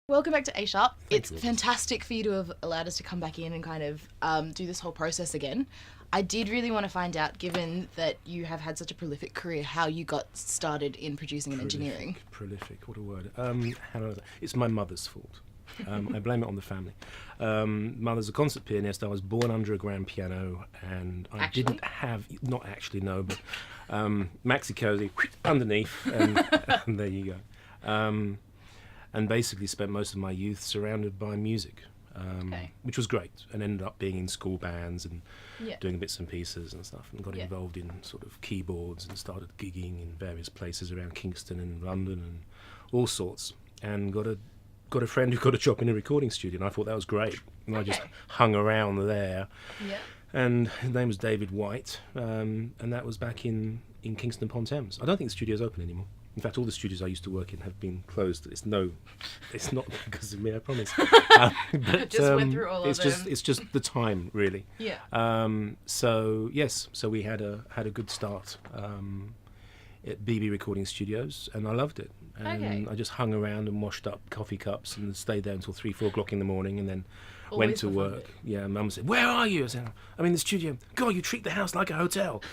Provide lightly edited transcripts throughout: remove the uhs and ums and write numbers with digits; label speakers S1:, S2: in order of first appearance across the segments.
S1: Welcome back to A Sharp. It's
S2: you.
S1: fantastic for you to have allowed us to come back in and kind of do this whole process again. I did really want to find out, given that you have had such a prolific career, how you got started in producing and engineering.
S2: Prolific, what a word. It's my mother's fault. I blame it on the family. Mother's a concert pianist. I was born under a grand piano, and I didn't have, not actually, no, but maxi cozy underneath, and there you go. And basically spent most of my youth surrounded by music, which was great, and ended up being in school bands and doing bits and pieces and stuff, and got involved in sort of keyboards and started gigging in various places around Kingston and London and all sorts, and got a friend who got a job in a recording studio, and I thought that was great, and I just hung around there. And his name was David White, and that was back in Kingston upon Thames. I don't think the studio's open anymore. In fact, all the studios I used to work in have been closed. It's not because of me, I promise. But,
S1: just went through all of them.
S2: It's just the time, really. So we had a good start at BB Recording Studios, and I loved it. And I just hung around and washed up coffee cups and stayed there until 3-4 o'clock in the morning, and then went to work. Yeah, Mum said, "Where are you?" I said, "I'm in the studio." "God, you treat the house like a hotel,"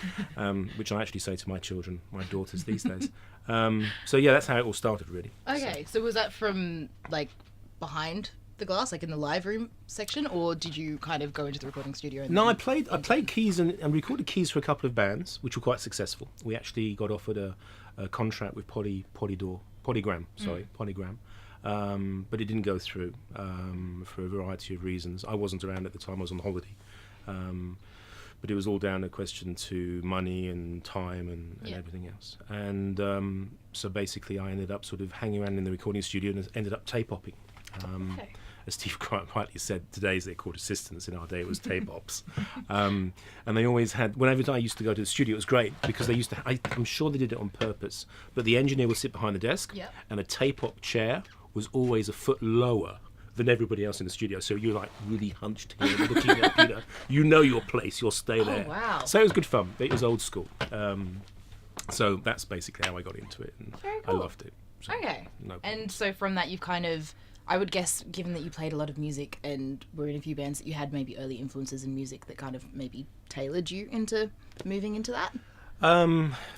S2: which I actually say to my children, my daughters these days. So yeah, that's how it all started, really.
S1: Okay, so was that from like behind the glass, like in the live room section, or did you kind of go into the recording studio? And
S2: no, I played keys and recorded keys for a couple of bands, which were quite successful. We actually got offered a contract with PolyGram, but it didn't go through for a variety of reasons. I wasn't around at the time; I was on holiday. But it was all down to question to money and time and everything else. And so basically I ended up sort of hanging around in the recording studio and ended up tape hopping. As Steve quite rightly said, today's they're called assistants. In our day it was tape ops. And they always had, whenever I used to go to the studio, it was great because they used to, I'm sure they did it on purpose, but the engineer would sit behind the desk and a tape op chair was always a foot lower than everybody else in the studio, so you're like really hunched here, looking up, you know your place, you'll stay there.
S1: Oh, wow.
S2: So it was good fun. It was old school. So that's basically how I got into it, and
S1: Very cool.
S2: I loved it. So,
S1: and so from that, you've kind of, I would guess, given that you played a lot of music and were in a few bands, that you had maybe early influences in music that kind of maybe tailored you into moving into that.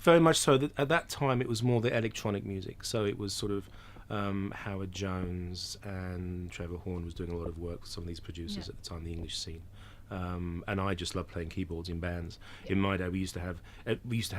S2: Very much so. At that time, it was more the electronic music, so it was sort of. Howard Jones and Trevor Horn was doing a lot of work with some of these producers at the time, the English scene, and I just loved playing keyboards in bands. In my day, we used to have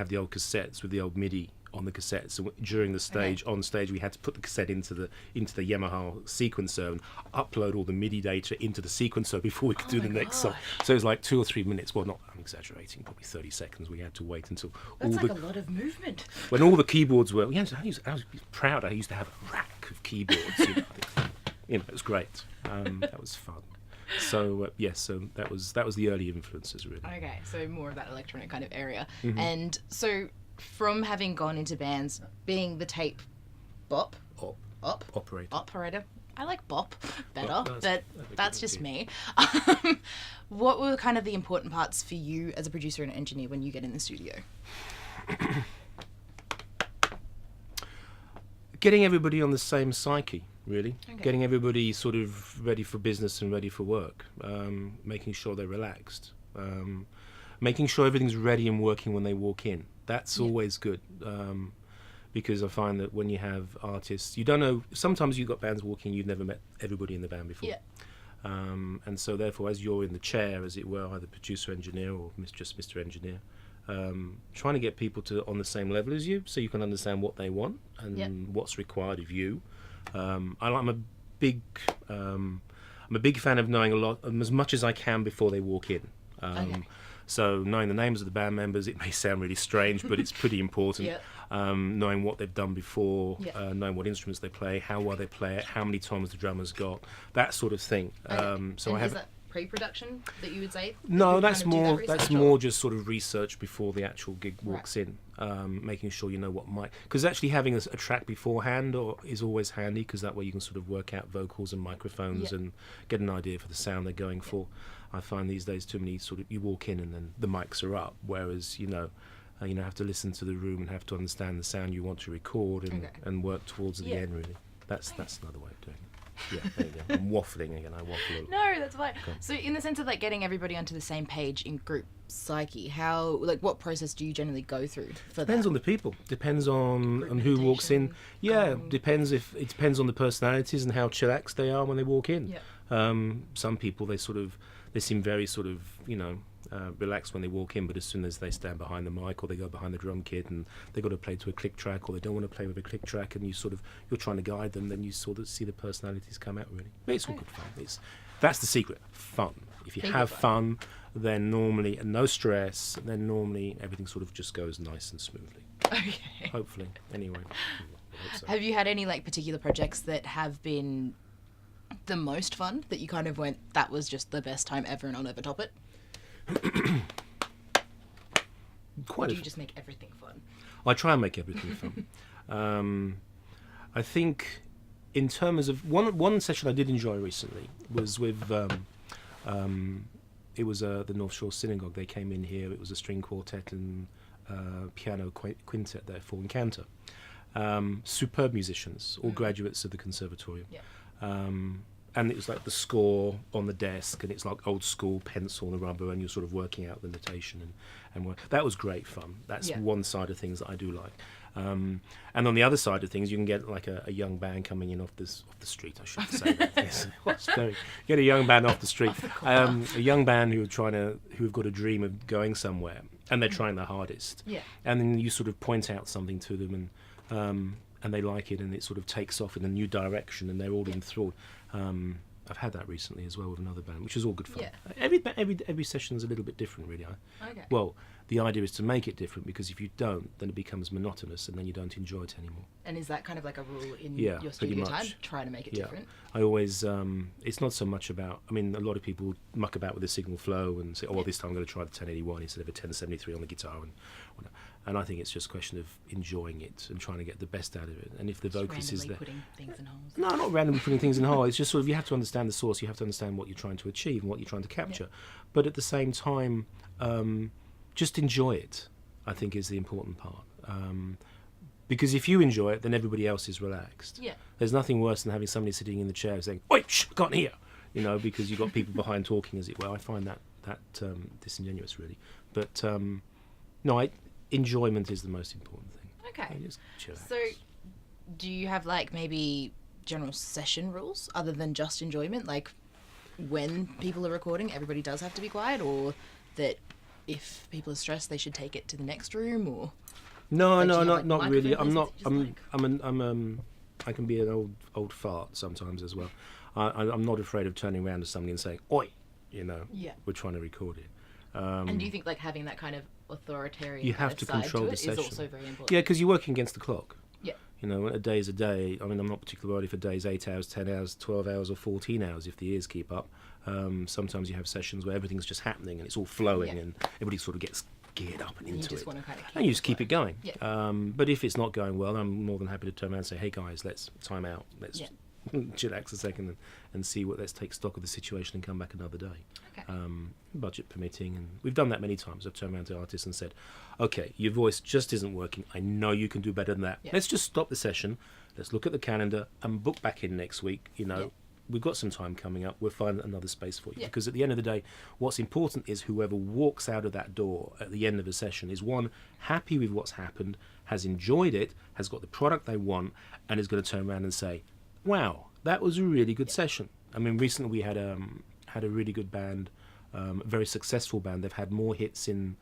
S2: the old cassettes with the old MIDI on the cassettes. So during the stage, on stage, we had to put the cassette into the Yamaha sequencer and upload all the MIDI data into the sequencer before we could do the next song. So it was like 2 or 3 minutes. Well, not, I'm exaggerating, probably 30 seconds. We had to wait until
S1: That's like a lot of movement.
S2: When all the keyboards were, I was proud. I used to have a rack of keyboards. It was great. That was fun. So so that was the early influences, really.
S1: Okay, so more of that electronic kind of area. And so from having gone into bands, being the tape operator. I like bop better, but that's just me. What were kind of the important parts for you as a producer and engineer when you get in the studio?
S2: Getting everybody on the same psyche, really. Getting everybody sort of ready for business and ready for work. Making sure they're relaxed. Making sure everything's ready and working when they walk in. That's always good. Because I find that when you have artists, you don't know, sometimes you've got bands walking, you've never met everybody in the band before. And so therefore, as you're in the chair, as it were, either producer, engineer, or just Mr. Engineer, trying to get people on the same level as you, so you can understand what they want and what's required of you. I'm a big fan of knowing a lot, as much as I can before they walk in. So knowing the names of the band members, it may sound really strange, but it's pretty important. Knowing what they've done before, knowing what instruments they play, how well they play it, how many times the drummer's got, that sort of thing.
S1: So is that pre-production that you would say?
S2: No, that's more just sort of research before the actual gig walks in, making sure you know what mic. Because actually having a track beforehand is always handy, because that way you can sort of work out vocals and microphones and get an idea for the sound they're going for. I find these days too many sort of, you walk in and then the mics are up, whereas you have to listen to the room and have to understand the sound you want to record and work towards the end, really. That's another way of doing it. Yeah, there you go. I'm waffling again. I waffle a lot.
S1: No, that's fine. So in the sense of like getting everybody onto the same page in group psyche, how, like, what process do you generally go through for
S2: Depends
S1: that?
S2: on the people. Depends on
S1: Group
S2: who walks in.
S1: meditation,
S2: Yeah,
S1: gong.
S2: it depends on the personalities and how chillaxed they are when they walk in.
S1: Yeah.
S2: Some people they seem very sort of relaxed when they walk in, but as soon as they stand behind the mic or they go behind the drum kit and they got to play to a click track or they don't want to play with a click track and you're trying to guide them, then you sort of see the personalities come out really. But it's all good fun. That's the secret. Fun. If you have fun, then normally, and no stress, then normally everything sort of just goes nice and smoothly.
S1: Okay.
S2: Hopefully. Anyway. I hope so.
S1: Have you had any like particular projects that have been the most fun that you kind of went, that was just the best time ever and I'll never top it? Or do you just make everything fun?
S2: I try and make everything fun. I think in terms of one session I did enjoy recently was with it was the North Shore Synagogue. They came in here. It was a string quartet and piano quintet there for Encanto. Superb musicians, all graduates of the conservatorium.
S1: Yeah.
S2: And it was like the score on the desk, and it's like old school pencil and rubber, and you're sort of working out the notation and work. That was great fun. That's one side of things that I do like. And on the other side of things, you can get like a young band coming in off the street. I shouldn't say that. Yes. Get a young band off the street. A young band who've got a dream of going somewhere, and they're trying their hardest.
S1: Yeah.
S2: And then you sort of point out something to them, and they like it, and it sort of takes off in a new direction, and they're all enthralled. I've had that recently as well with another band, which is all good fun.
S1: Yeah.
S2: Every session's a little bit different, really.
S1: Okay.
S2: Well, the idea is to make it different, because if you don't, then it becomes monotonous, and then you don't enjoy it anymore.
S1: And is that kind of like a rule in
S2: Yeah,
S1: your
S2: pretty
S1: studio
S2: much.
S1: time? Try to make it different?
S2: I always, it's not so much about, I mean, a lot of people muck about with the signal flow and say, oh, well, this time I'm going to try the 1081 instead of a 1073 on the guitar. And I think it's just a question of enjoying it and trying to get the best out of it. And if the vocalist is there...
S1: putting things in holes.
S2: No, not randomly putting things in holes. It's just sort of, you have to understand the source, you have to understand what you're trying to achieve and what you're trying to capture. Yeah. But at the same time, just enjoy it, I think, is the important part. Because if you enjoy it, then everybody else is relaxed.
S1: Yeah.
S2: There's nothing worse than having somebody sitting in the chair saying, oi, shh, I can't hear, because you've got people behind talking, as it were. I find that disingenuous, really. But, no, enjoyment is the most important thing.
S1: Okay.
S2: Just chillax.
S1: So, do you have like maybe general session rules other than just enjoyment? Like, when people are recording, everybody does have to be quiet, or that if people are stressed, they should take it to the next room, or...
S2: No,
S1: like,
S2: not really. I'm not.
S1: I'm
S2: I can be an old fart sometimes as well. I'm not afraid of turning around to somebody and saying, "Oi,"
S1: Yeah.
S2: we're trying to record it.
S1: And do you think like having that kind of authoritarian
S2: You have
S1: kind
S2: to
S1: of side
S2: control
S1: to
S2: the
S1: it
S2: session.
S1: is also very important?
S2: Yeah, because you're working against the clock.
S1: Yeah.
S2: A day is a day. I mean, I'm not particularly worried if a day's 8 hours, 10 hours, 12 hours, or 14 hours if the ears keep up. Sometimes you have sessions where everything's just happening and it's all flowing and everybody sort of gets geared up and into
S1: you just
S2: it.
S1: want to kind of keep
S2: and you just keep it going.
S1: Yeah.
S2: But if it's not going well, I'm more than happy to turn around and say, hey guys, let's time out. Let's chillax a second and see let's take stock of the situation and come back another day.
S1: Okay.
S2: Budget permitting. And we've done that many times. I've turned around to artists and said, okay, your voice just isn't working. I know you can do better than that.
S1: Yeah.
S2: Let's just stop the session. Let's look at the calendar and book back in next week. We've got some time coming up. We'll find another space for you. Because at the end of the day, what's important is whoever walks out of that door at the end of a session is, one, happy with what's happened, has enjoyed it, has got the product they want, and is going to turn around and say, wow, that was a really good session. I mean, recently we had a really good band, a very successful band. They've had more hits in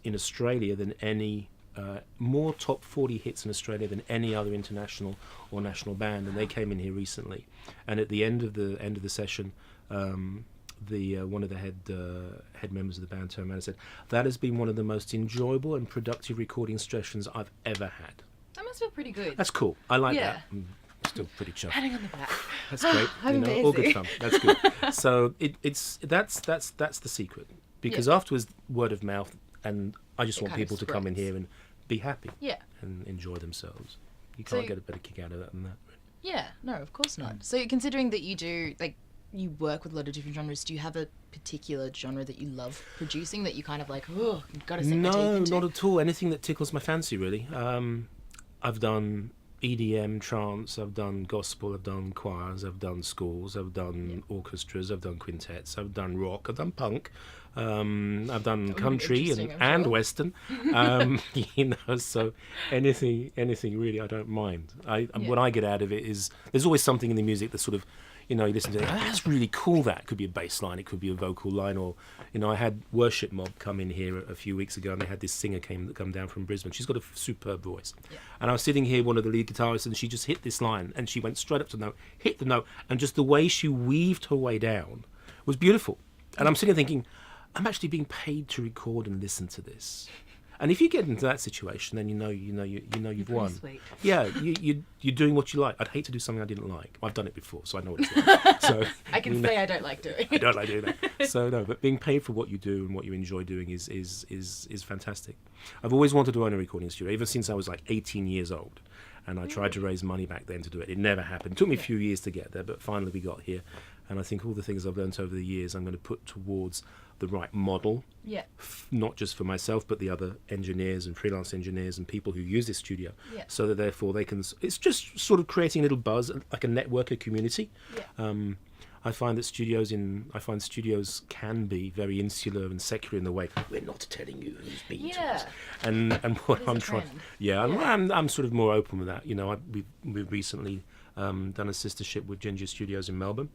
S2: Australia than any... more top 40 hits in Australia than any other international or national band, and they came in here recently. And at the end of the session, one of the head members of the band turned around and said, "That has been one of the most enjoyable and productive recording sessions I've ever had."
S1: That must feel pretty good.
S2: That's cool. I like that. I'm still pretty chuffed.
S1: Patting on the back.
S2: That's great.
S1: Amazing.
S2: All good fun. That's good. So that's the secret, because afterwards, word of mouth, and I just want people to come in here and be happy and enjoy themselves. You can't get a better kick out of that than that.
S1: Yeah, no, of course not. So considering that you do, like, you work with a lot of different genres, do you have a particular genre that you love producing that you kind of like, you've got to sink my teeth into?
S2: No, not at all. Anything that tickles my fancy, really. I've done EDM, trance, I've done gospel, I've done choirs, I've done schools, I've done orchestras, I've done quintets, I've done rock, I've done punk, I've done country and western, so anything really I don't mind. What I get out of it is there's always something in the music that sort of, you listen to it, that's really cool. That could be a bass line, it could be a vocal line, or, I had Worship Mob come in here a few weeks ago, and they had this singer come down from Brisbane. She's got a superb voice. Yeah. And I was sitting here, one of the lead guitarists, and she just hit this line, and she went straight up to the note, hit the note, and just the way she weaved her way down was beautiful. And I'm sitting there thinking, I'm actually being paid to record and listen to this. And if you get into that situation, then you've won.
S1: Sweet.
S2: Yeah, you're doing what you like. I'd hate to do something I didn't like. I've done it before, so I know what it's like. So
S1: I can say I don't like doing it.
S2: I don't like doing that. So no, but being paid for what you do and what you enjoy doing is fantastic. I've always wanted to own a recording studio, ever since I was like 18 years old. And I tried to raise money back then to do it. It never happened. It took me a few years to get there, but finally we got here. And I think all the things I've learned over the years, I'm going to put towards the right model, not just for myself, but the other engineers and freelance engineers and people who use this studio, so that therefore they can. It's just sort of creating a little buzz, like a network, a community. I find studios can be very insular and secular in the way we're not telling you who's been to us. And what I'm trying, I'm sort of more open with that. We've recently done a sistership with Ginger Studios in Melbourne.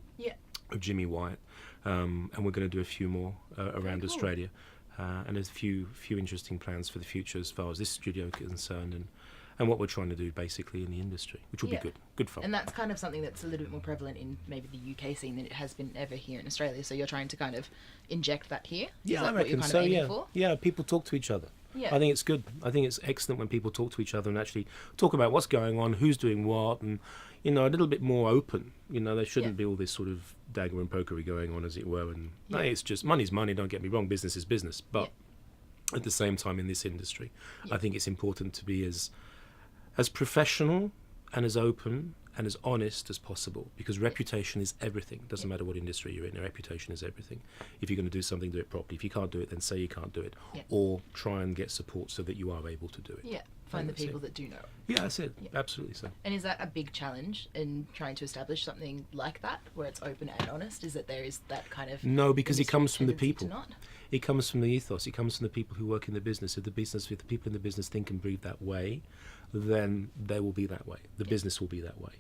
S2: With Jimmy Wyatt, and we're going to do a few more around Australia, and there's a few interesting plans for the future as far as this studio is concerned, and what we're trying to do basically in the industry, which will be good fun.
S1: And that's kind of something that's a little bit more prevalent in maybe the UK scene than it has been ever here in Australia. So you're trying to kind of inject that here?
S2: Yeah, I reckon so. Yeah, people talk to each other. Yeah. I think it's good. I think it's excellent when people talk to each other and actually talk about what's going on, who's doing what, and a little bit more open. There shouldn't be all this sort of dagger and pokery going on, as it were. And it's just money's money. Don't get me wrong, business is business. But at the same time, in this industry, I think it's important to be as professional and as open and as honest as possible, because reputation is everything. Doesn't matter what industry you're in, reputation is everything. If you're going to do something, do it properly. If you can't do it, then say you can't do it, or try and get support so that you are able to do it.
S1: Yeah, find the people that do know.
S2: Yeah, that's it. Yeah. Absolutely so.
S1: And is that a big challenge in trying to establish something like that, where it's open and honest? Is that there is that kind of...
S2: No, because it comes from the people. It comes from the ethos. It comes from the people who work in the business. If the people in the business think and breathe that way, then they will be that way. The business will be that way.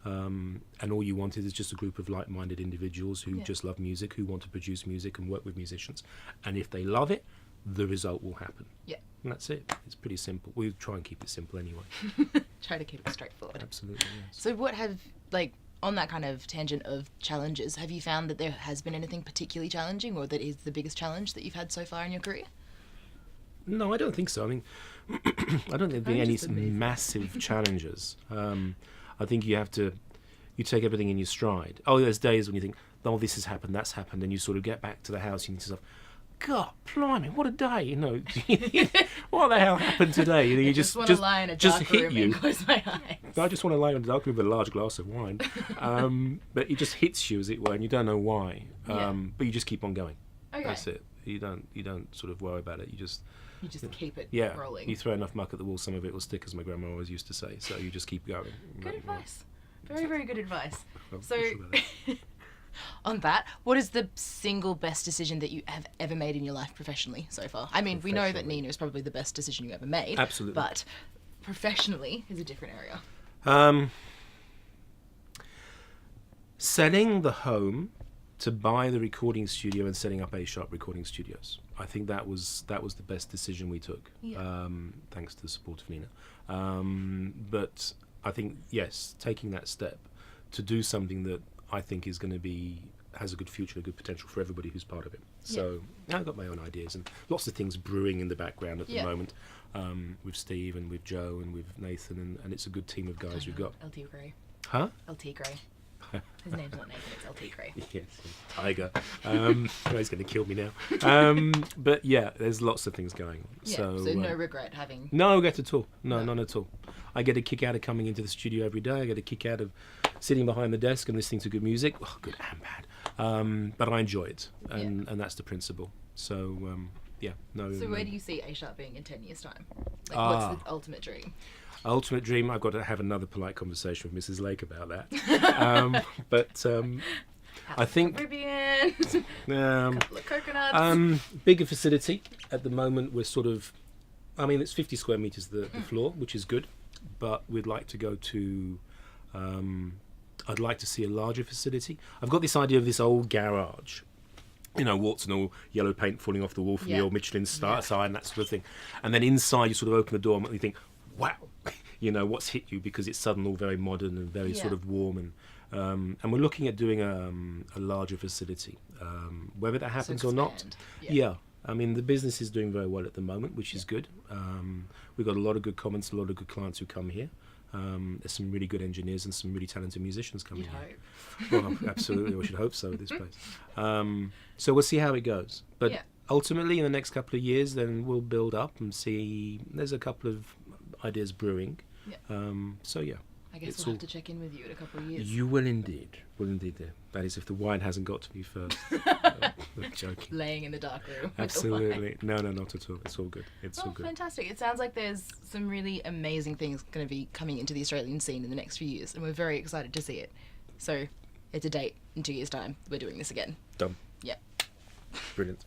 S2: And all you want is just a group of like-minded individuals who just love music, who want to produce music and work with musicians. And if they love it, the result will happen. Yeah. And that's it. It's pretty simple. We try and keep it simple anyway.
S1: Try to keep it straightforward.
S2: Absolutely, yes.
S1: So on that kind of tangent of challenges, have you found that there has been anything particularly challenging, or that is the biggest challenge that you've had so far in your career?
S2: No, I don't think so. I mean, I don't think there have been any massive challenges. I think you take everything in your stride. Oh, there's days when you think, oh, this has happened, that's happened, and you sort of get back to the house and you think to yourself, God, blimey, what a day, what the hell happened today? You just
S1: want to lie in a dark room and close my eyes.
S2: I just want to lie in a dark room with a large glass of wine. But it just hits you, as it were, and you don't know why. But you just keep on going. Okay. That's it. You don't sort of worry about it. You just
S1: keep it rolling.
S2: You throw enough muck at the wall, some of it will stick, as my grandma always used to say. So you just keep going.
S1: Good advice. Very, very good advice. So, on that, what is the single best decision that you have ever made in your life professionally so far? I mean, we know that Nina is probably the best decision you ever made.
S2: Absolutely.
S1: But professionally is a different area.
S2: Selling the home to buy the recording studio and setting up A-Sharp Recording Studios. I think that was the best decision we took, thanks to the support of Nina. But I think, yes, taking that step to do something that I think has a good future, a good potential for everybody who's part of it. So I've got my own ideas and lots of things brewing in the background at the moment, with Steve and with Joe and with Nathan, and it's a good team of guys we've got.
S1: LT Gray.
S2: Huh?
S1: LT Gray. His name's not Nathan, it's LT Gray.
S2: Yes, Tiger. He's going to kill me now. But yeah, there's lots of things going on.
S1: Yeah, so no regret having...
S2: No regret at all. No, none at all. I get a kick out of coming into the studio every day. I get a kick out of sitting behind the desk and listening to good music. Oh, good and bad. But I enjoy it, and that's the principle. So, no.
S1: So where do you see A-Sharp being in 10 years' time? What's the ultimate dream?
S2: Ultimate dream, I've got to have another polite conversation with Mrs. Lake about that. I think
S1: Caribbean, couple of coconuts.
S2: bigger facility. At the moment, we're sort of, I mean, it's 50 square meters the floor, which is good, but we'd like to go to. I'd like to see a larger facility. I've got this idea of this old garage, warts and all, yellow paint falling off the wall from the old Michelin star sign, that sort of thing. And then inside, you sort of open the door and you think, wow, what's hit you, because it's suddenly all very modern and very sort of warm. And we're looking at doing a larger facility. Whether that happens or not, I mean, the business is doing very well at the moment, which is good. We've got a lot of good comments, a lot of good clients who come here. There's some really good engineers and some really talented musicians coming here. Well, absolutely, I should hope so with this place. So we'll see how it goes. But ultimately, in the next couple of years, then we'll build up and see. There's a couple of ideas brewing.
S1: I guess we'll have to check in with you in a couple of years.
S2: You will indeed. There. That is, if the wine hasn't got to me first. I'm joking.
S1: Laying in the dark room.
S2: Absolutely. No, not at all. It's all good. It's all good.
S1: Fantastic. It sounds like there's some really amazing things going to be coming into the Australian scene in the next few years, and we're very excited to see it. So it's a date in 2 years' time. We're doing this again.
S2: Done.
S1: Yeah.
S2: Brilliant.